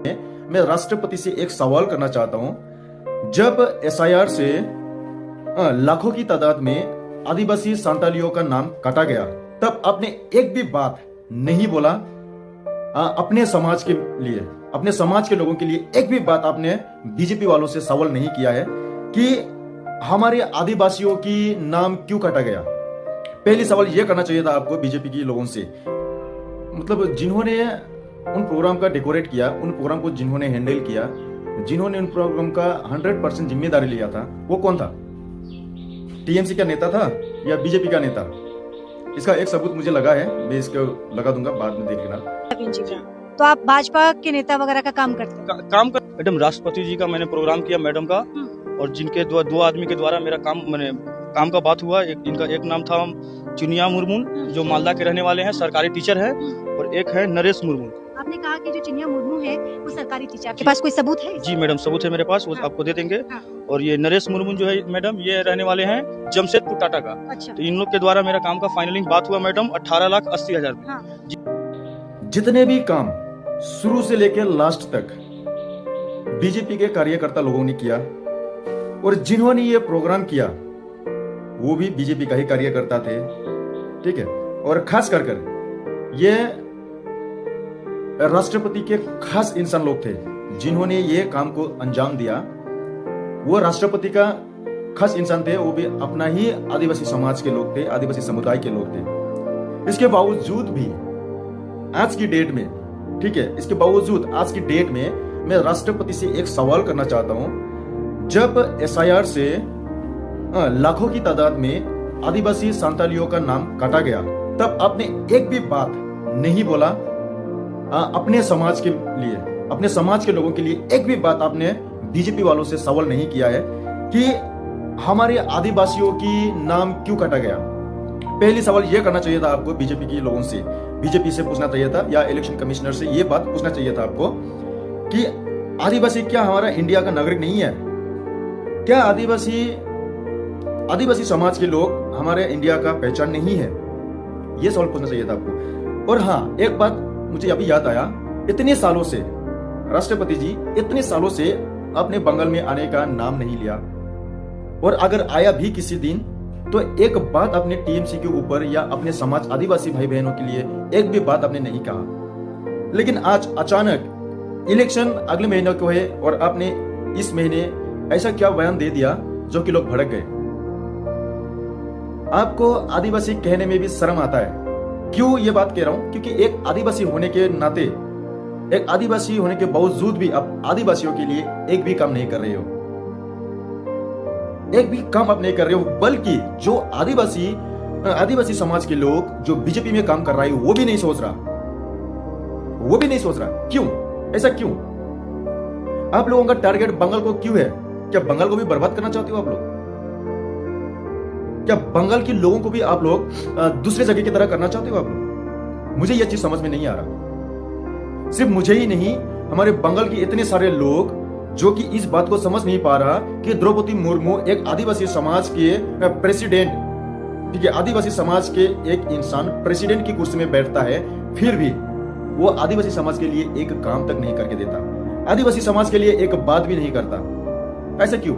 मैं राष्ट्रपति से एक सवाल करना चाहता हूं। जब एसआईआर से लाखों की तादाद में आदिवासी सांतालियों का नाम काटा गया, तब आपने एक भी बात नहीं बोला अपने समाज के लिए, अपने समाज के लोगों के लिए एक भी बात आपने बीजेपी वालों से सवाल नहीं किया है कि हमारे आदिवासियों की नाम क्यों काटा गया। पहली सवाल यह करना चाहिए था आपको बीजेपी के लोगों से, मतलब जिन्होंने उन प्रोग्राम का डेकोरेट किया, उन प्रोग्राम को जिन्होंने हैंडल किया, जिन्होंने उन प्रोग्राम का 100% जिम्मेदारी लिया था, वो कौन था? टीएमसी का नेता था या बीजेपी का नेता? इसका एक सबूत मुझे लगा है, मैं इसको लगा दूंगा, बाद में देख लेना। तो आप भाजपा के नेता वगैरह का काम करते हैं? काम कर मैडम, राष्ट्रपति जी का मैंने प्रोग्राम किया मैडम का, और जिनके दो आदमी के द्वारा मेरा काम का बात हुआ। इनका एक नाम था चुनिया मुर्मू, जो मालदा के रहने वाले हैं, सरकारी टीचर है, और एक है नरेश मुर्मू। आपने कहा कि जो चिनिया मुर्मू है वो सरकारी टीचर, आपके पास कोई सबूत है? जी मैडम, सबूत है मेरे पास, वो आपको दे देंगे। और ये नरेश मुर्मू जो है मैडम, ये रहने वाले हैं जमशेदपुर टाटा का। अच्छा। तो इन लोग के द्वारा मेरा काम का फाइनलिंग बात हुआ मैडम 18,80,000 में। जितने भी काम शुरू से लेकर लास्ट तक बीजेपी के कार्यकर्ता लोगों ने किया, और जिन्होंने ये प्रोग्राम किया वो भी बीजेपी का ही कार्यकर्ता थे, ठीक है। और खास कर ये राष्ट्रपति के खास इंसान लोग थे जिन्होंने ये काम को अंजाम दिया। वो राष्ट्रपति का खास इंसान थे, वो भी अपना ही आदिवासी समाज के लोग थे, आदिवासी समुदाय के लोग थे। इसके बावजूद भी आज की डेट में, ठीक है, इसके बावजूद आज की डेट में मैं राष्ट्रपति से एक सवाल करना चाहता हूं। जब एसआईआर से लाखों की तादाद में आदिवासी सांतालियों का नाम काटा गया, तब आपने एक भी बात नहीं बोला अपने समाज के लिए, अपने समाज के लोगों के लिए एक भी बात आपने बीजेपी वालों से सवाल नहीं किया है कि हमारे आदिवासियों की नाम क्यों काटा गया। पहली सवाल यह करना चाहिए था आपको बीजेपी के लोगों से, बीजेपी से पूछना चाहिए था, या इलेक्शन कमिश्नर से यह बात पूछना चाहिए था आपको कि आदिवासी क्या हमारा इंडिया का नागरिक नहीं है? क्या आदिवासी समाज के लोग हमारे इंडिया का पहचान नहीं है? यह सवाल पूछना चाहिए था आपको। और हाँ, एक बात मुझे अभी याद आया, इतने सालों से राष्ट्रपति जी इतने सालों से अपने बंगाल में आने का नाम नहीं लिया, और अगर आया भी किसी दिन तो एक बात अपने टीएमसी के ऊपर या अपने समाज आदिवासी भाई बहनों के लिए एक भी बात आपने नहीं कहा। लेकिन आज अचानक इलेक्शन अगले महीने को है और आपने इस महीने ऐसा क्या बयान दे दिया जो कि लोग भड़क गए। आपको आदिवासी कहने में भी शर्म आता है। क्यों ये बात कह रहा हूं? क्योंकि एक आदिवासी होने के नाते, एक आदिवासी होने के बावजूद भी आप आदिवासियों के लिए एक भी काम नहीं कर रहे हो, एक भी काम आप नहीं कर रहे हो। बल्कि जो आदिवासी समाज के लोग जो बीजेपी में काम कर रहा है वो भी नहीं सोच रहा। क्यों? ऐसा क्यों? आप लोगों का टारगेट बंगाल को क्यों है? क्या बंगाल को भी बर्बाद करना चाहते हो आप लोग? क्या बंगाल के लोगों को भी आप लोग दूसरे जगह की तरह करना चाहते हो आप लोग? मुझे यह चीज समझ में नहीं आ रहा। सिर्फ मुझे ही नहीं, हमारे बंगाल के इतने सारे लोग जो कि इस बात को समझ नहीं पा रहा कि द्रौपदी मुर्मू एक आदिवासी समाज के प्रेसिडेंट, ठीक है, आदिवासी समाज के एक इंसान प्रेसिडेंट की कुर्सी में बैठता है, फिर भी वो आदिवासी समाज के लिए एक काम तक नहीं करके देता, आदिवासी समाज के लिए एक बात भी नहीं करता। ऐसा क्यों?